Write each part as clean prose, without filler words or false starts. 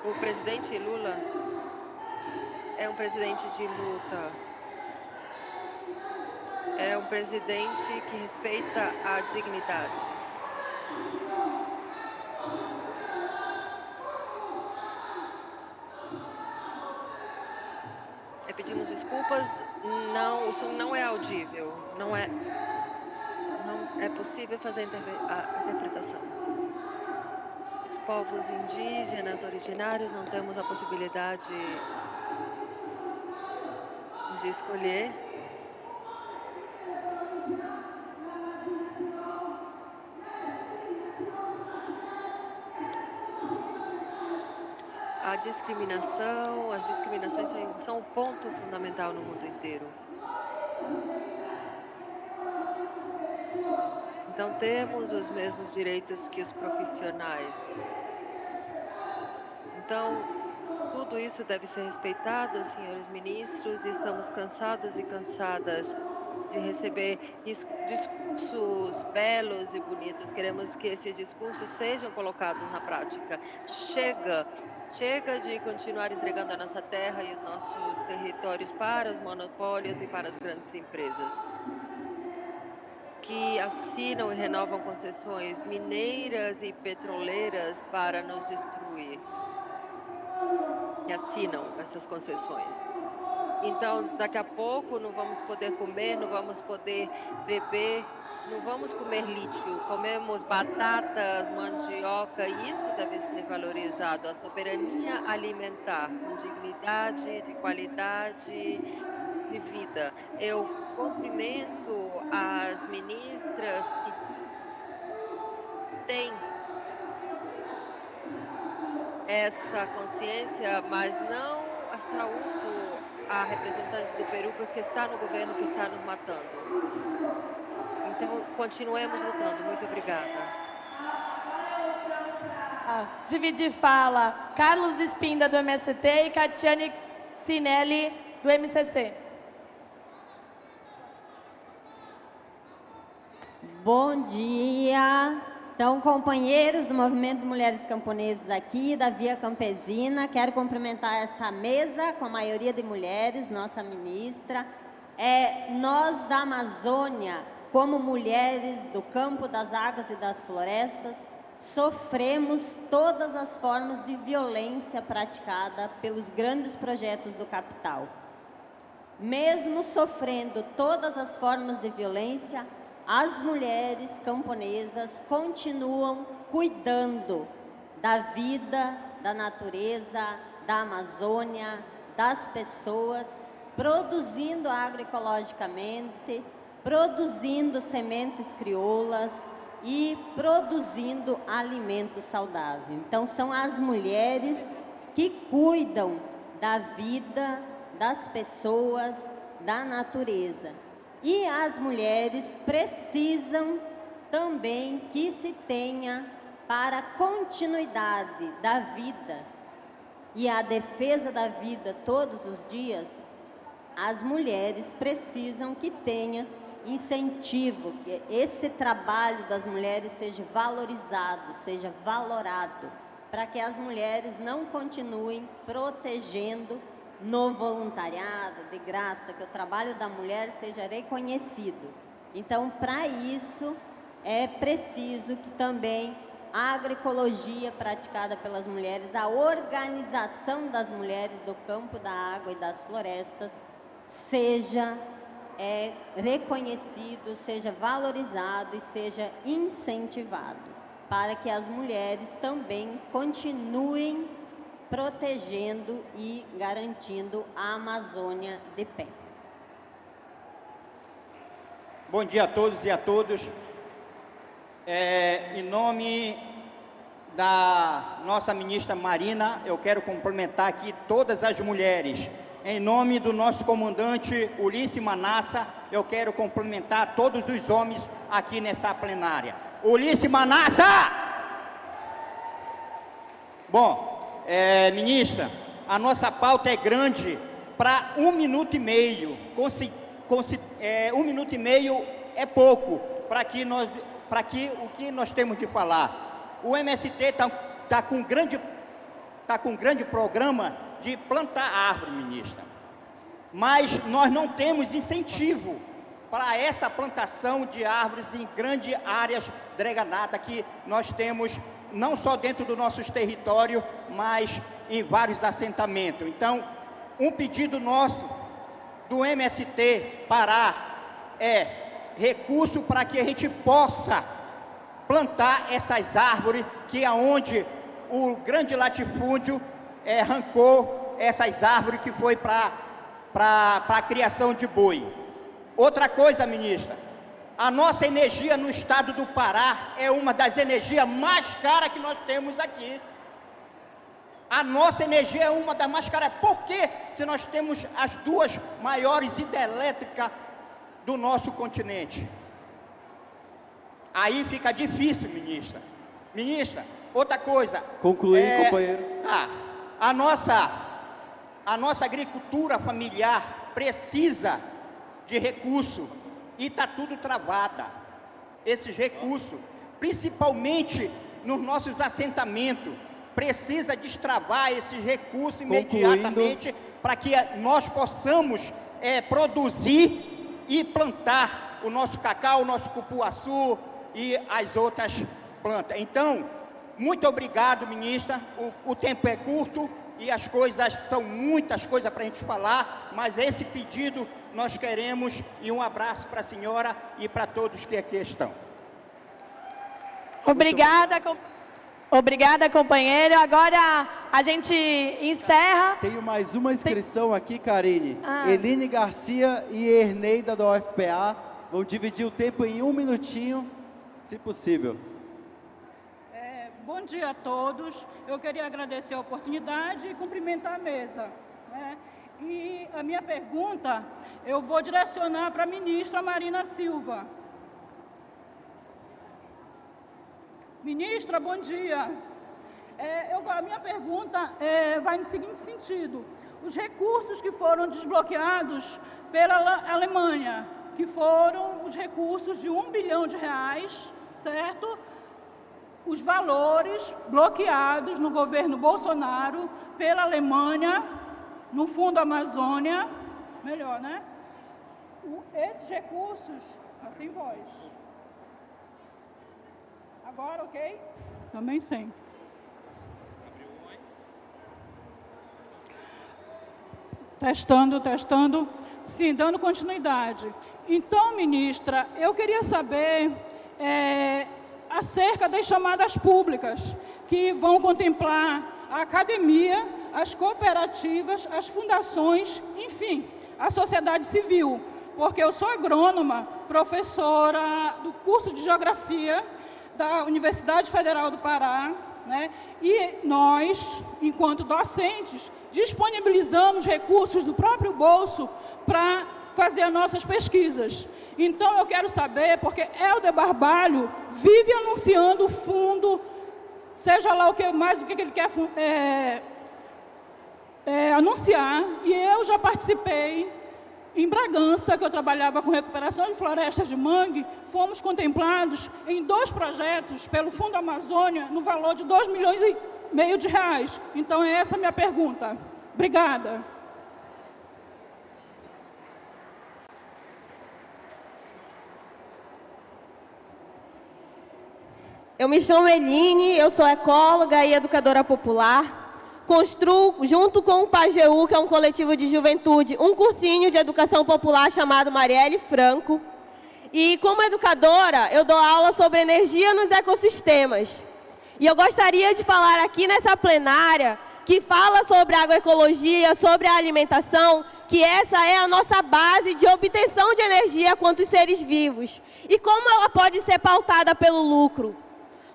O presidente Lula é um presidente de luta. É um presidente que respeita a dignidade. Pedimos desculpas. Não, o som não é audível. Não é possível fazer a interpretação. Os povos indígenas originários não temos a possibilidade de escolher. A discriminação, as discriminações são um ponto fundamental no mundo inteiro. Então, temos os mesmos direitos que os profissionais. Então, tudo isso deve ser respeitado, senhores ministros, e estamos cansados e cansadas de receber discursos belos e bonitos. Queremos que esses discursos sejam colocados na prática. Chega de continuar entregando a nossa terra e os nossos territórios para os monopólios e para as grandes empresas que assinam e renovam concessões mineiras e petroleiras para nos destruir. Que assinam essas concessões. Então, daqui a pouco não vamos poder comer, não vamos poder beber, não vamos comer lítio, comemos batatas, mandioca, e isso deve ser valorizado, a soberania alimentar, com dignidade, de qualidade de vida. Eu cumprimento as ministras que têm essa consciência, mas não saúdo a representante do Peru, porque está no governo que está nos matando. Então, continuemos lutando. Muito obrigada. Dividir fala, Carlos Espinda, do MST, e Catiane Sinelli, do MCC. Bom dia. Então, companheiros do Movimento de Mulheres Camponesas aqui, da Via Campesina, quero cumprimentar essa mesa com a maioria de mulheres, nossa ministra. Nós da Amazônia, como mulheres do campo, das águas e das florestas, sofremos todas as formas de violência praticada pelos grandes projetos do capital. Mesmo sofrendo todas as formas de violência, as mulheres camponesas continuam cuidando da vida, da natureza, da Amazônia, das pessoas, produzindo agroecologicamente, produzindo sementes crioulas e produzindo alimento saudável. Então, são as mulheres que cuidam da vida, das pessoas, da natureza. E as mulheres precisam também que se tenha para a continuidade da vida e a defesa da vida todos os dias, as mulheres precisam que tenha incentivo, que esse trabalho das mulheres seja valorizado, seja valorado, para que as mulheres não continuem protegendo no voluntariado, de graça, que o trabalho da mulher seja reconhecido. Então, para isso, é preciso que também a agroecologia praticada pelas mulheres, a organização das mulheres do campo, da água e das florestas, seja reconhecido, seja valorizado e seja incentivado, para que as mulheres também continuem protegendo e garantindo a Amazônia de pé. Bom dia a todos e a todas. Em nome da nossa ministra Marina, eu quero cumprimentar aqui todas as mulheres. Em nome do nosso comandante Ulisses Manassa, eu quero cumprimentar todos os homens aqui nessa plenária. Ulisses Manassa! Bom, ministra, a nossa pauta é grande para 1 minuto e meio. 1 minuto e meio é pouco para que o que nós temos de falar. O MST está com grande está com um grande programa de plantar árvore, ministra. Mas nós não temos incentivo para essa plantação de árvores em grandes áreas drenadas que nós temos, não só dentro dos nossos territórios, mas em vários assentamentos. Então, um pedido nosso do MST Pará é recurso para que a gente possa plantar essas árvores, que é onde o grande latifúndio arrancou essas árvores que foi para a criação de boi. Outra coisa, ministra, a nossa energia no estado do Pará é uma das energias mais caras que nós temos aqui. A nossa energia é uma das mais caras. Por quê? Se nós temos as duas maiores hidrelétricas do nosso continente. Aí fica difícil, ministra. Ministra, outra coisa. Concluir, companheiro. A nossa agricultura familiar precisa de recursos e está tudo travada. Esses recursos, principalmente nos nossos assentamentos, precisa destravar esses recursos imediatamente para que nós possamos produzir e plantar o nosso cacau, o nosso cupuaçu e as outras plantas. Então, muito obrigado, ministra. O tempo é curto e as coisas são muitas coisas para a gente falar, mas esse pedido nós queremos, e um abraço para a senhora e para todos que aqui estão. Obrigada, companheiro. Agora a gente encerra. Tenho mais uma inscrição aqui, Karine. Eline Garcia e Erneida da UFPA vão dividir o tempo em 1 minutinho, se possível. Bom dia a todos. Eu queria agradecer a oportunidade e cumprimentar a mesa, né? E a minha pergunta eu vou direcionar para a ministra Marina Silva. Ministra, bom dia. A minha pergunta vai no seguinte sentido: os recursos que foram desbloqueados pela Alemanha, que foram os recursos de R$1 bilhão, certo? Os valores bloqueados no governo Bolsonaro pela Alemanha, no Fundo Amazônia, melhor, né? Esses recursos, sem voz. Agora, ok? Também sem. Testando. Sim, dando continuidade. Então, ministra, eu queria saber acerca das chamadas públicas, que vão contemplar a academia, as cooperativas, as fundações, enfim, a sociedade civil. Porque eu sou agrônoma, professora do curso de Geografia da Universidade Federal do Pará, né? E nós, enquanto docentes, disponibilizamos recursos do próprio bolso para fazer as nossas pesquisas. Então, eu quero saber, porque Helder Barbalho vive anunciando o fundo, seja lá o que ele quer anunciar, e eu já participei em Bragança, que eu trabalhava com recuperação de florestas de mangue, fomos contemplados em 2 projetos pelo Fundo Amazônia, no valor de R$2,5 milhões. Então, é essa a minha pergunta. Obrigada. Eu me chamo Eline, eu sou ecóloga e educadora popular. Construo, junto com o PAGEU, que é um coletivo de juventude, um cursinho de educação popular chamado Marielle Franco. E como educadora, eu dou aula sobre energia nos ecossistemas. E eu gostaria de falar aqui nessa plenária, que fala sobre agroecologia, sobre a alimentação, que essa é a nossa base de obtenção de energia quanto seres vivos. E como ela pode ser pautada pelo lucro?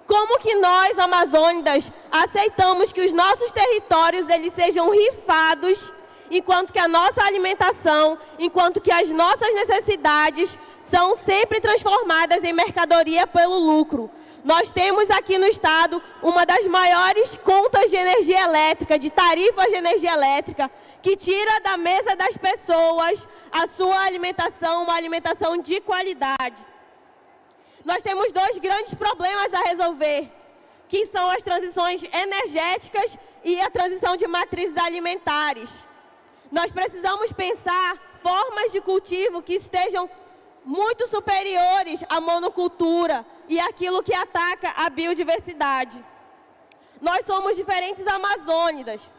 Como que nós, amazônidas, aceitamos que os nossos territórios eles sejam rifados, enquanto que a nossa alimentação, enquanto que as nossas necessidades são sempre transformadas em mercadoria pelo lucro? Nós temos aqui no estado uma das maiores contas de energia elétrica, de tarifas de energia elétrica, que tira da mesa das pessoas a sua alimentação, uma alimentação de qualidade. Nós temos 2 grandes problemas a resolver. que são as transições energéticas e a transição de matrizes alimentares. Nós precisamos pensar formas de cultivo que estejam muito superiores à monocultura e àquilo que ataca a biodiversidade. Nós somos diferentes amazônidas.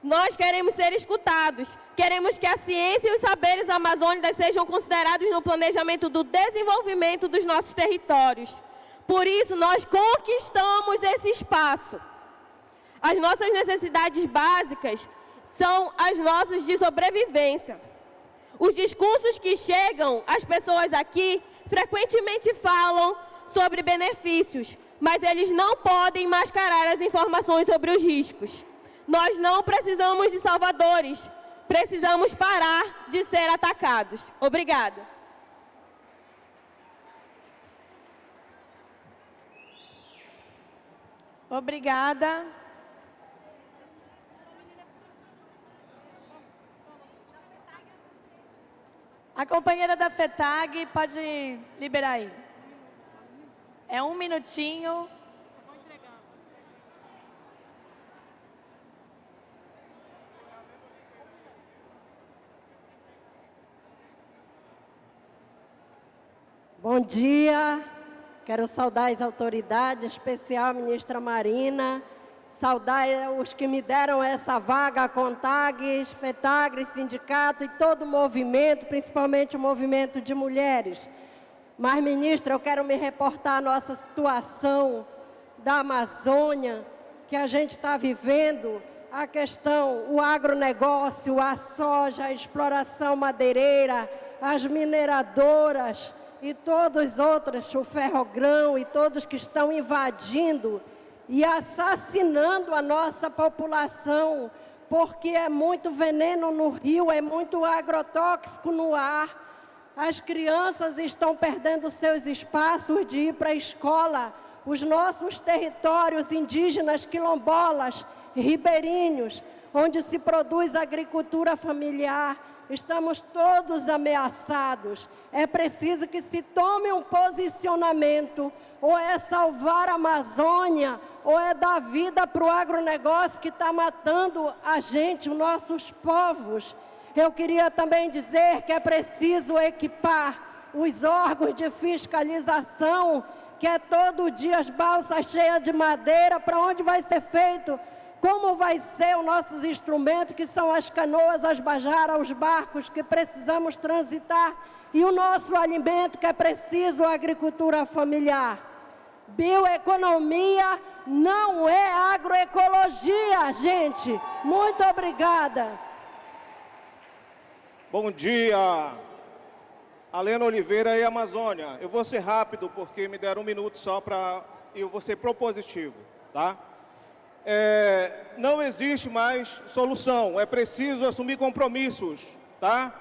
Nós queremos ser escutados. Queremos que a ciência e os saberes amazônicos sejam considerados no planejamento do desenvolvimento dos nossos territórios. Por isso, nós conquistamos esse espaço. As nossas necessidades básicas são as nossas de sobrevivência. Os discursos que chegam às pessoas aqui frequentemente falam sobre benefícios, mas eles não podem mascarar as informações sobre os riscos. Nós não precisamos de salvadores, precisamos parar de ser atacados. Obrigada. Obrigada. A companheira da FETAG pode liberar aí. É 1 minutinho. Bom dia. Quero saudar as autoridades, em especial a ministra Marina, saudar os que me deram essa vaga, a CONTAG, FETAG, sindicato e todo o movimento, principalmente o movimento de mulheres. Mas, ministra, eu quero me reportar à nossa situação da Amazônia, que a gente está vivendo, a questão, o agronegócio, a soja, a exploração madeireira, as mineradoras e todos os outros, o ferrogrão e todos que estão invadindo e assassinando a nossa população, porque é muito veneno no rio, é muito agrotóxico no ar. As crianças estão perdendo seus espaços de ir para a escola. Os nossos territórios indígenas, quilombolas, ribeirinhos, onde se produz agricultura familiar, estamos todos ameaçados. É preciso que se tome um posicionamento, ou é salvar a Amazônia, ou é dar vida para o agronegócio que está matando a gente, os nossos povos. Eu queria também dizer que é preciso equipar os órgãos de fiscalização, que é todo dia as balsas cheias de madeira, para onde vai ser feito, como vai ser os nossos instrumentos, que são as canoas, as bajaras, os barcos que precisamos transitar, e o nosso alimento, que é preciso a agricultura familiar. Bioeconomia não é agroecologia, gente. Muito obrigada. Bom dia, Alena Oliveira e Amazônia. Eu vou ser rápido porque me deram 1 minuto só para... Eu vou ser propositivo, tá? Não existe mais solução, é preciso assumir compromissos, tá?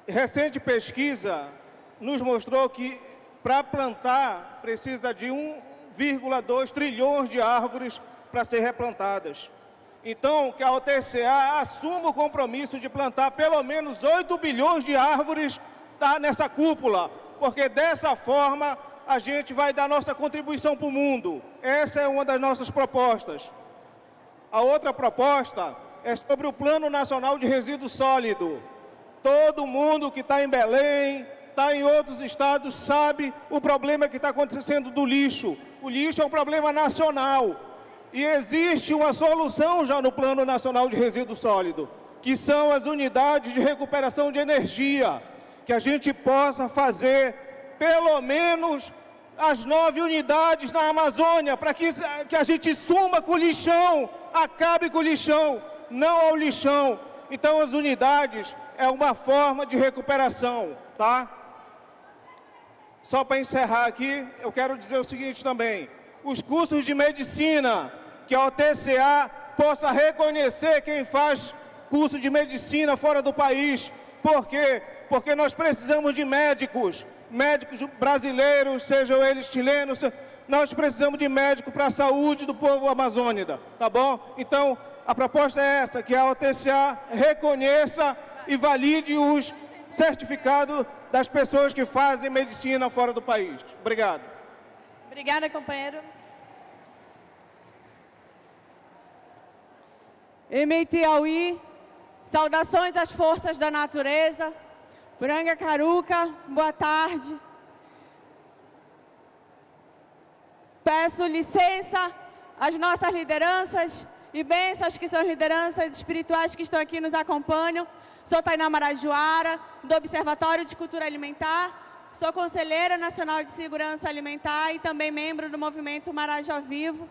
Recente pesquisa nos mostrou que para plantar precisa de 1,2 trilhões de árvores para ser replantadas. Então, que a UTCA assuma o compromisso de plantar pelo menos 8 bilhões de árvores, tá, nessa cúpula, porque dessa forma a gente vai dar nossa contribuição para o mundo. Essa é uma das nossas propostas. A outra proposta é sobre o Plano Nacional de Resíduo Sólido. Todo mundo que está em Belém, está em outros estados, sabe o problema que está acontecendo do lixo. O lixo é um problema nacional. E existe uma solução já no Plano Nacional de Resíduo Sólido, que são as unidades de recuperação de energia, que a gente possa fazer pelo menos as 9 unidades na Amazônia, para que a gente suma com o lixão, acabe com o lixão, não ao lixão. Então as unidades é uma forma de recuperação, tá? Só para encerrar aqui, eu quero dizer o seguinte também, os cursos de medicina, que a UTCA possa reconhecer quem faz curso de medicina fora do país. Por quê? Porque nós precisamos de médicos brasileiros, sejam eles chilenos, nós precisamos de médicos para a saúde do povo amazônida, tá bom? Então, a proposta é essa, que a UTCA reconheça e valide os certificados das pessoas que fazem medicina fora do país. Obrigado. Obrigada, companheiro. Emitiauí, saudações às forças da natureza. Pranga Caruca, boa tarde. Peço licença às nossas lideranças e bênçãos, que são as lideranças espirituais que estão aqui nos acompanham. Sou Tainá Marajoara, do Observatório de Cultura Alimentar, sou conselheira nacional de segurança alimentar e também membro do movimento Marajó Vivo.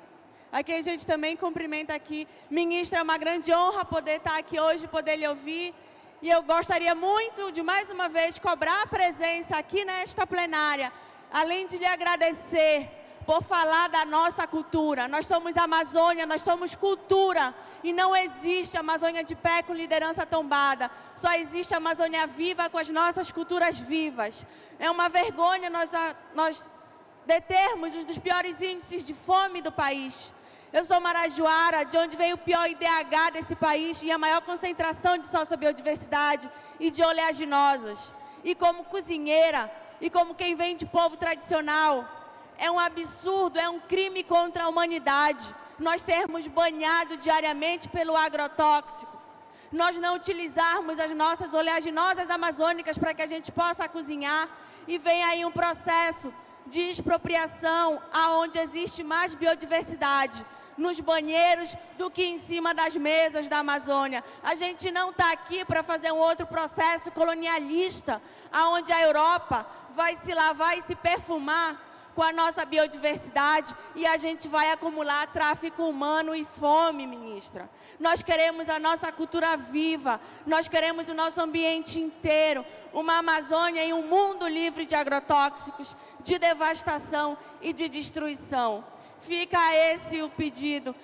Aqui a gente também cumprimenta aqui. Ministra, é uma grande honra poder estar aqui hoje, poder lhe ouvir. E eu gostaria muito de, mais uma vez, cobrar a presença aqui nesta plenária, além de lhe agradecer por falar da nossa cultura. Nós somos Amazônia, nós somos cultura, e não existe Amazônia de pé com liderança tombada. Só existe Amazônia viva com as nossas culturas vivas. É uma vergonha nós determos um dos piores índices de fome do país. Eu sou marajoara, de onde vem o pior IDH desse país e a maior concentração de sociobiodiversidade e de oleaginosas. E como cozinheira, e como quem vem de povo tradicional, é um absurdo, é um crime contra a humanidade nós sermos banhados diariamente pelo agrotóxico, nós não utilizarmos as nossas oleaginosas amazônicas para que a gente possa cozinhar, e vem aí um processo de expropriação aonde existe mais biodiversidade nos banheiros do que em cima das mesas da Amazônia. A gente não está aqui para fazer um outro processo colonialista, aonde a Europa vai se lavar e se perfumar com a nossa biodiversidade e a gente vai acumular tráfico humano e fome, ministra. Nós queremos a nossa cultura viva, nós queremos o nosso ambiente inteiro, uma Amazônia e um mundo livre de agrotóxicos, de devastação e de destruição. Fica esse o pedido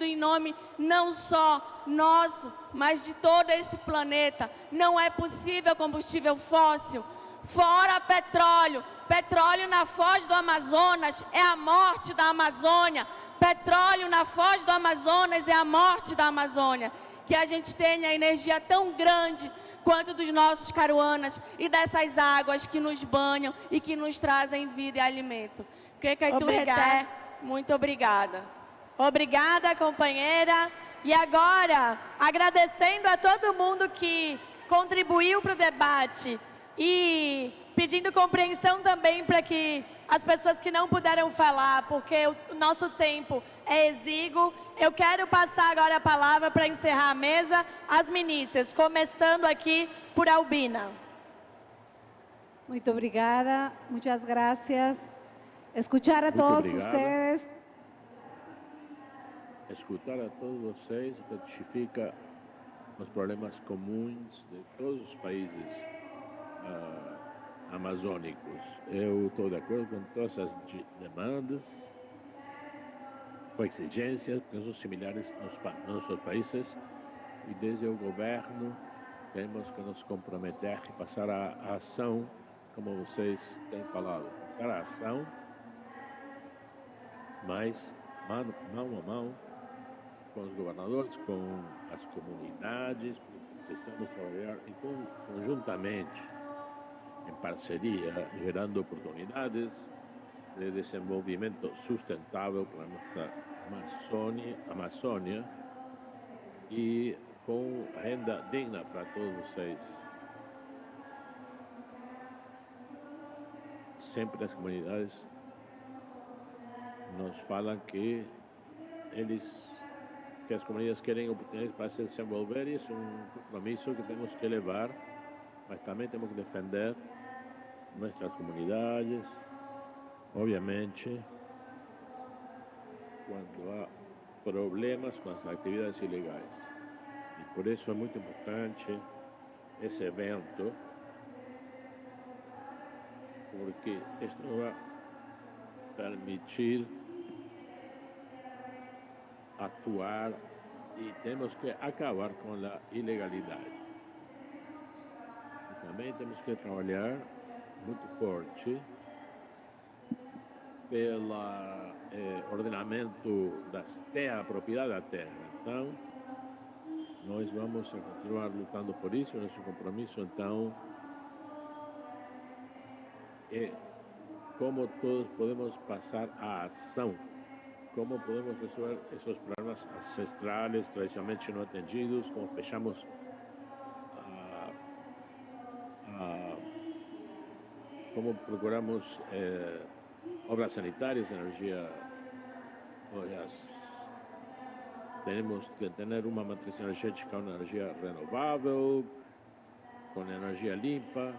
em nome não só nosso, mas de todo esse planeta. Não é possível combustível fóssil, fora petróleo. Petróleo na foz do Amazonas é a morte da Amazônia. Petróleo na foz do Amazonas é a morte da Amazônia. Que a gente tenha energia tão grande quanto dos nossos caruanas e dessas águas que nos banham e que nos trazem vida e alimento. Obrigada. Muito obrigada. Obrigada, companheira. E agora, agradecendo a todo mundo que contribuiu para o debate e pedindo compreensão também para que as pessoas que não puderam falar, porque o nosso tempo é exíguo, eu quero passar agora a palavra para encerrar a mesa às ministras, começando aqui por Albina. Muito obrigada, muitas gracias. Escuchar a todos vocês. Escutar a todos vocês identifica os problemas comuns de todos os países amazônicos. Eu estou de acordo com todas as demandas, com exigências que são similares nos nossos países, e desde o governo temos que nos comprometer e passar a ação, como vocês têm falado, passar a ação, mas mão a mão com os governadores, com as comunidades. Precisamos trabalhar conjuntamente, em parceria, gerando oportunidades de desenvolvimento sustentável para a nossa Amazônia e com renda digna para todos vocês. Sempre as comunidades nos falam que as comunidades querem oportunidades para se desenvolver, e isso é um compromisso que temos que levar, mas também temos que defender nossas comunidades, obviamente, quando há problemas com as atividades ilegais. E por isso é muito importante esse evento, porque isto vai permitir atuar e temos que acabar com a ilegalidade. E também temos que trabalhar muito forte pelo ordenamento das terras, propriedade da terra. Então, nós vamos continuar lutando por isso. Nosso compromisso, então, é como todos podemos passar à ação como podemos resolver esos problemas ancestrales tradicionalmente no atendidos, como fechamos como procuramos obras sanitarias, energía, tenemos que tener una matriz energética, una energía renovable, con energía limpa,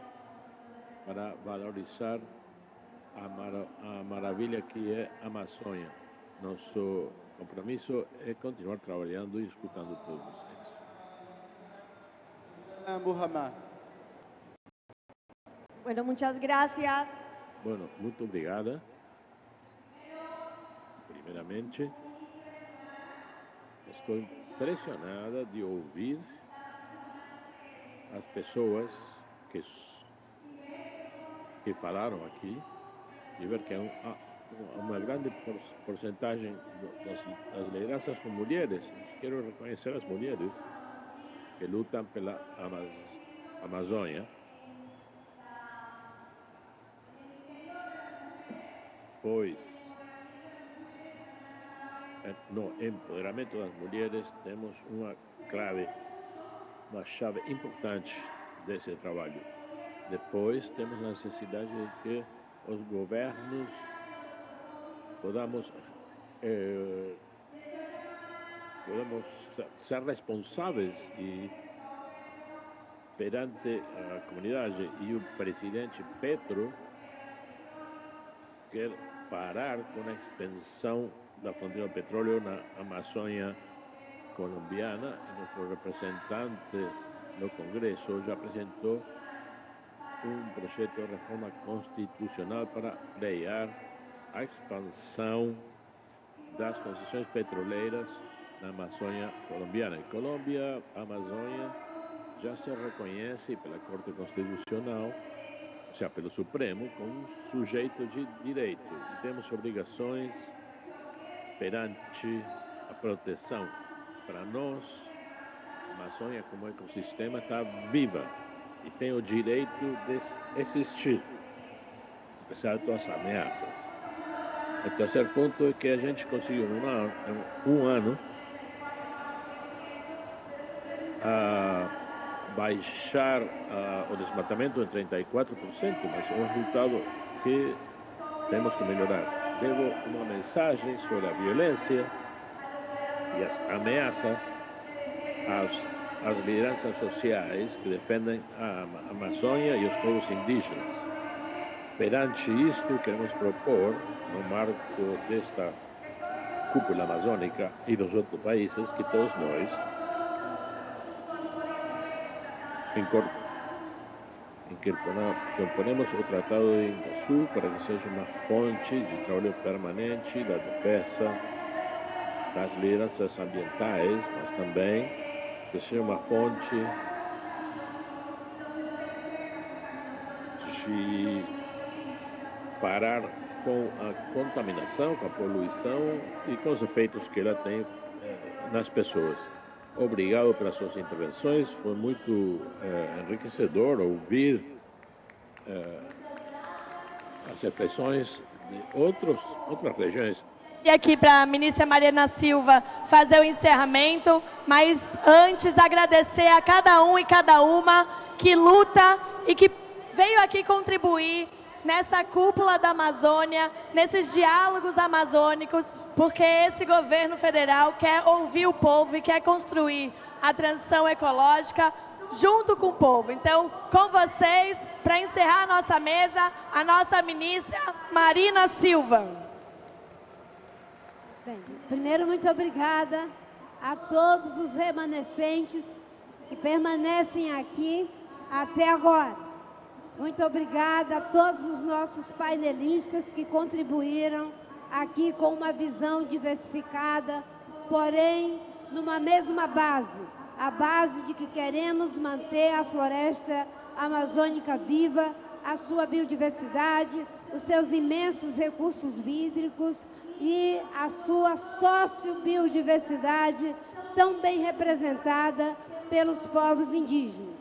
para valorizar a maravilha que é a Amazônia. Nosso compromisso é continuar trabalhando e escutando todos vocês. Muhammad. Bueno, muchas gracias. Bueno, muito obrigada. Primeiramente, estou impressionada de ouvir as pessoas que falaram aqui e ver que uma grande porcentagem das lideranças são mulheres. Quero reconhecer as mulheres que lutam pela Amazônia. Pois no empoderamento das mulheres temos uma chave importante desse trabalho. Depois temos a necessidade de que os governos podamos ser responsáveis e perante a comunidade. E o presidente Petro quer parar com a expansão da fronteira do petróleo na Amazônia colombiana. E nosso representante no Congresso já apresentou projeto de reforma constitucional para frear a expansão das concessões petroleiras na Amazônia colombiana. Em Colômbia, a Amazônia já se reconhece pela Corte Constitucional, ou seja, pelo Supremo, como um sujeito de direito. E temos obrigações perante a proteção. Para nós, a Amazônia como ecossistema está viva e tem o direito de existir, apesar de todas as ameaças. O terceiro ponto é que a gente conseguiu em um ano baixar o desmatamento em 34%, mas é um resultado que temos que melhorar. Devo uma mensagem sobre a violência e as ameaças às lideranças sociais que defendem a Amazônia e os povos indígenas. Perante isto, queremos propor, no marco desta cúpula amazônica e dos outros países, que todos nós incorporemos o Tratado de Iguaçu para que seja uma fonte de trabalho permanente da defesa das lideranças ambientais, mas também que seja uma fonte de parar com a contaminação, com a poluição e com os efeitos que ela tem nas pessoas. Obrigado pelas suas intervenções, foi muito enriquecedor ouvir as expressões de outras regiões. E aqui para a ministra Marina Silva fazer o encerramento, mas antes agradecer a cada um e cada uma que luta e que veio aqui contribuir nessa cúpula da Amazônia, nesses diálogos amazônicos, porque esse governo federal quer ouvir o povo e quer construir a transição ecológica junto com o povo. Então, com vocês, para encerrar a nossa mesa, a nossa ministra Marina Silva. Bem, primeiro, muito obrigada a todos os remanescentes que permanecem aqui até agora. Muito obrigada a todos os nossos painelistas que contribuíram aqui com uma visão diversificada, porém numa mesma base, a base de que queremos manter a floresta amazônica viva, a sua biodiversidade, os seus imensos recursos hídricos e a sua sociobiodiversidade tão bem representada pelos povos indígenas.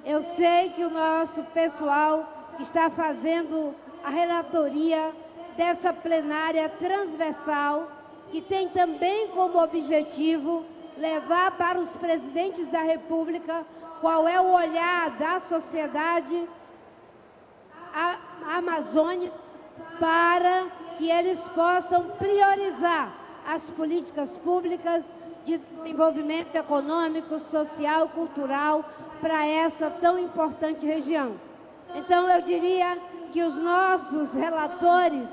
Eu sei que o nosso pessoal está fazendo a relatoria dessa plenária transversal que tem também como objetivo levar para os presidentes da República qual é o olhar da sociedade amazônica para que eles possam priorizar as políticas públicas de desenvolvimento econômico, social, cultural para essa tão importante região. Então, eu diria que os nossos relatores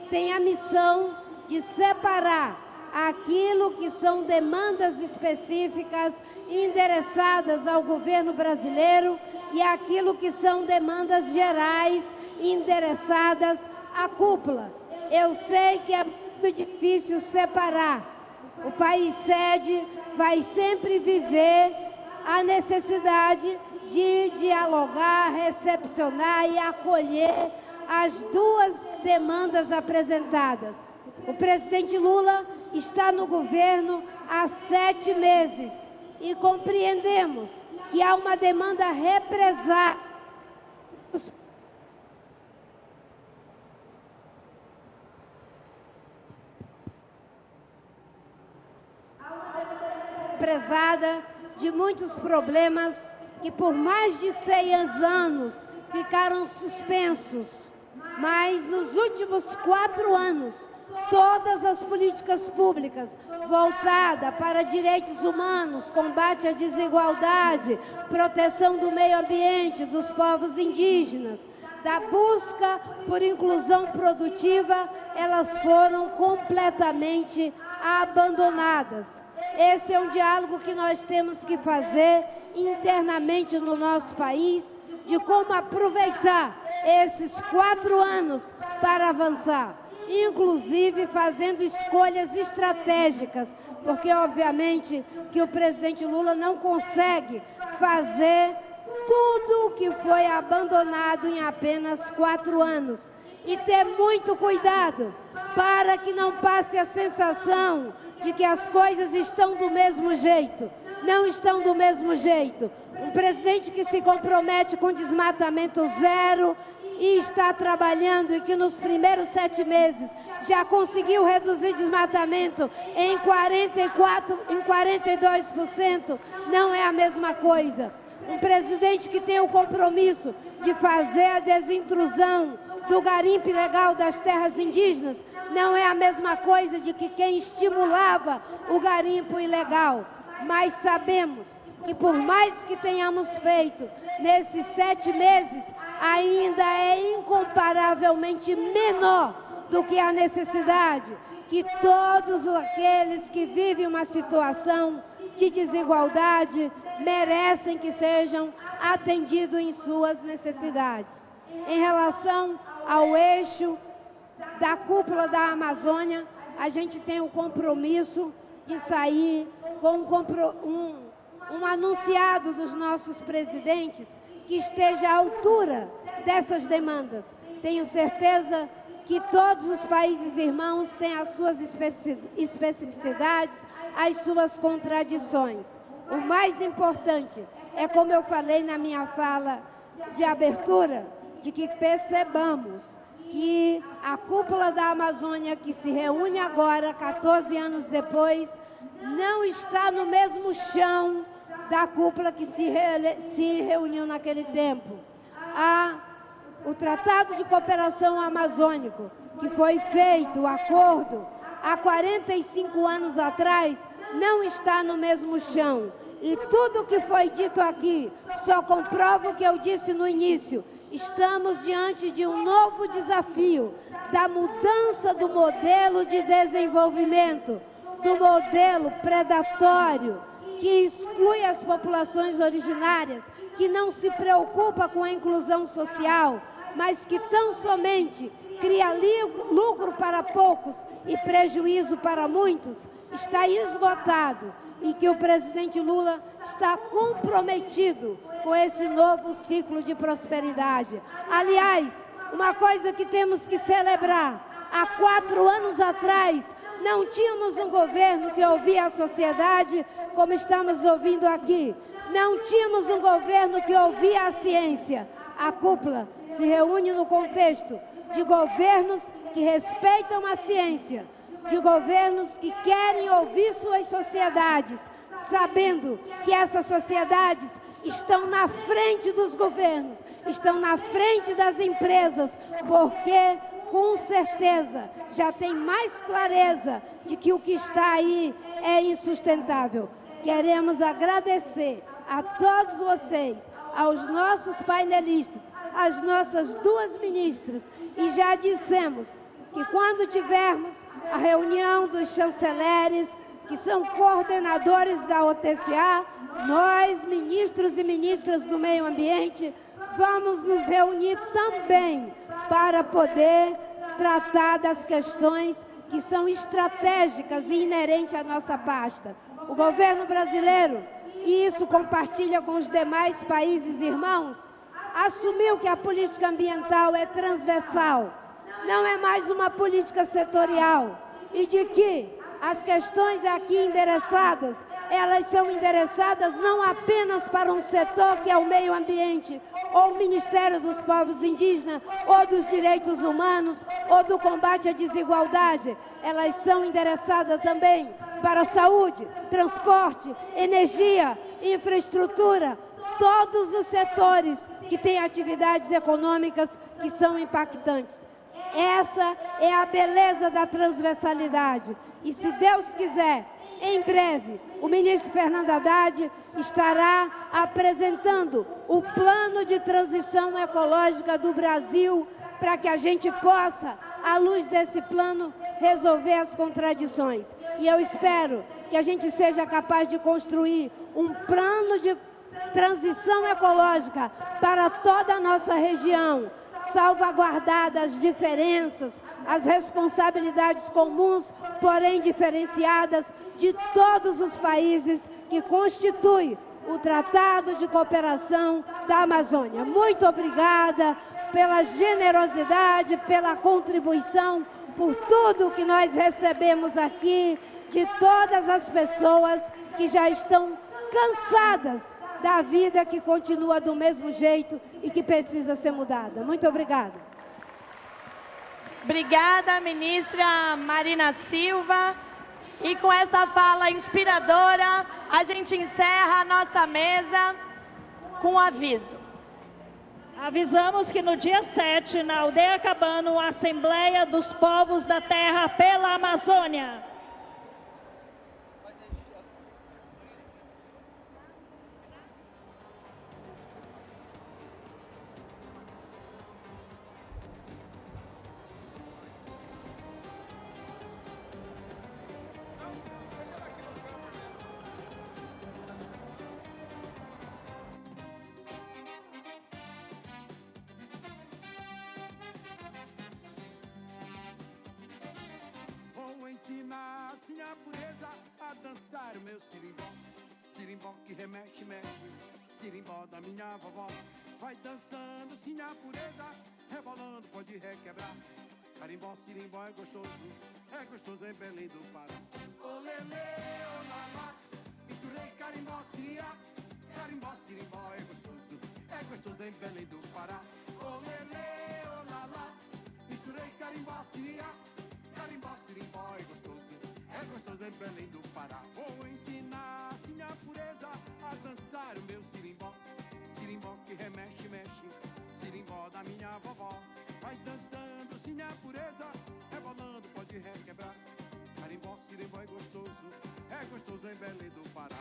têm a missão de separar aquilo que são demandas específicas endereçadas ao governo brasileiro e aquilo que são demandas gerais endereçadas à cúpula. Eu sei que é muito difícil separar. O país sede vai sempre viver a necessidade de dialogar, recepcionar e acolher as duas demandas apresentadas. O presidente Lula está no governo há 7 meses e compreendemos que há uma demanda represada de muitos problemas que por mais de 6 anos ficaram suspensos, mas nos últimos 4 anos todas as políticas públicas voltadas para direitos humanos, combate à desigualdade, proteção do meio ambiente, dos povos indígenas, da busca por inclusão produtiva, elas foram completamente abandonadas. Esse é um diálogo que nós temos que fazer internamente no nosso país, de como aproveitar esses 4 anos para avançar, inclusive fazendo escolhas estratégicas, porque obviamente que o presidente Lula não consegue fazer tudo o que foi abandonado em apenas 4 anos. E ter muito cuidado para que não passe a sensação de que as coisas estão do mesmo jeito. Não estão do mesmo jeito. Um presidente que se compromete com desmatamento zero e está trabalhando e que nos primeiros 7 meses já conseguiu reduzir desmatamento em 42%, não é a mesma coisa. Um presidente que tem o compromisso de fazer a desintrusão do garimpo ilegal das terras indígenas, não é a mesma coisa de que quem estimulava o garimpo ilegal. Mas sabemos que por mais que tenhamos feito nesses 7 meses, ainda é incomparavelmente menor do que a necessidade que todos aqueles que vivem uma situação de desigualdade merecem que sejam atendidos em suas necessidades. Em relação ao eixo da cúpula da Amazônia, a gente tem o compromisso de sair com um anunciado dos nossos presidentes que esteja à altura dessas demandas. Tenho certeza que todos os países irmãos têm as suas especificidades, as suas contradições. O mais importante é, como eu falei na minha fala de abertura, de que percebamos que a cúpula da Amazônia, que se reúne agora, 14 anos depois, não está no mesmo chão da cúpula que se reuniu naquele tempo. O Tratado de Cooperação Amazônico, que foi feito, o acordo, há 45 anos atrás, não está no mesmo chão. E tudo o que foi dito aqui só comprova o que eu disse no início. Estamos diante de um novo desafio, da mudança do modelo de desenvolvimento, do modelo predatório, que exclui as populações originárias, que não se preocupa com a inclusão social, mas que tão somente cria lucro para poucos e prejuízo para muitos, está esgotado e que o presidente Lula está comprometido com esse novo ciclo de prosperidade. Aliás, uma coisa que temos que celebrar, há 4 anos atrás, não tínhamos um governo que ouvia a sociedade como estamos ouvindo aqui. Não tínhamos um governo que ouvia a ciência. A cúpula se reúne no contexto de governos que respeitam a ciência, de governos que querem ouvir suas sociedades, sabendo que essas sociedades estão na frente dos governos, estão na frente das empresas, porque, com certeza, já tem mais clareza de que o que está aí é insustentável. Queremos agradecer a todos vocês, aos nossos painelistas, às nossas duas ministras, e já dissemos que quando tivermos a reunião dos chanceleres, que são coordenadores da OTCA, nós, ministros e ministras do meio ambiente, vamos nos reunir também para poder tratar das questões que são estratégicas e inerentes à nossa pasta. O governo brasileiro, e isso compartilha com os demais países irmãos, assumiu que a política ambiental é transversal, não é mais uma política setorial, e de que as questões aqui endereçadas, elas são endereçadas não apenas para um setor que é o meio ambiente, ou o Ministério dos Povos Indígenas, ou dos Direitos Humanos, ou do combate à desigualdade, elas são endereçadas também para saúde, transporte, energia, infraestrutura, todos os setores que têm atividades econômicas que são impactantes. Essa é a beleza da transversalidade. E se Deus quiser, em breve, o ministro Fernando Haddad estará apresentando o plano de transição ecológica do Brasil para que a gente possa, à luz desse plano, resolver as contradições. E eu espero que a gente seja capaz de construir um plano de transição ecológica para toda a nossa região, salvaguardadas as diferenças, as responsabilidades comuns, porém diferenciadas, de todos os países que constituem o Tratado de Cooperação da Amazônia. Muito obrigada pela generosidade, pela contribuição, por tudo que nós recebemos aqui, de todas as pessoas que já estão cansadas da vida que continua do mesmo jeito e que precisa ser mudada. Muito obrigada. Obrigada, ministra Marina Silva. E com essa fala inspiradora, a gente encerra a nossa mesa com um aviso. Avisamos que no dia 7, na Aldeia Cabano, a Assembleia dos Povos da Terra pela Amazônia. Ensinar assim a pureza a dançar o meu sirimbó. Sirimbó que remexe, mexe, sirimbó da minha vovó. Vai dançando sim a pureza, rebolando pode requebrar. Carimbó, sirimbó é gostoso em Belém do Pará. Olelê, olá, misturei carimbó, siriá. Carimbó, sirimbó é gostoso em Belém do Pará. Olelê, olá, misturei carimbó, siriá. Carimbó, sirimbó é gostoso em Belém do Pará. Vou ensinar sim a pureza a dançar o meu sirimbó. Sirimbó que remexe, mexe, sirimbó da minha vovó. Vai dançando sim a pureza, rebolando pode requebrar. Carimbó, sirimbó é gostoso em Belém do Pará.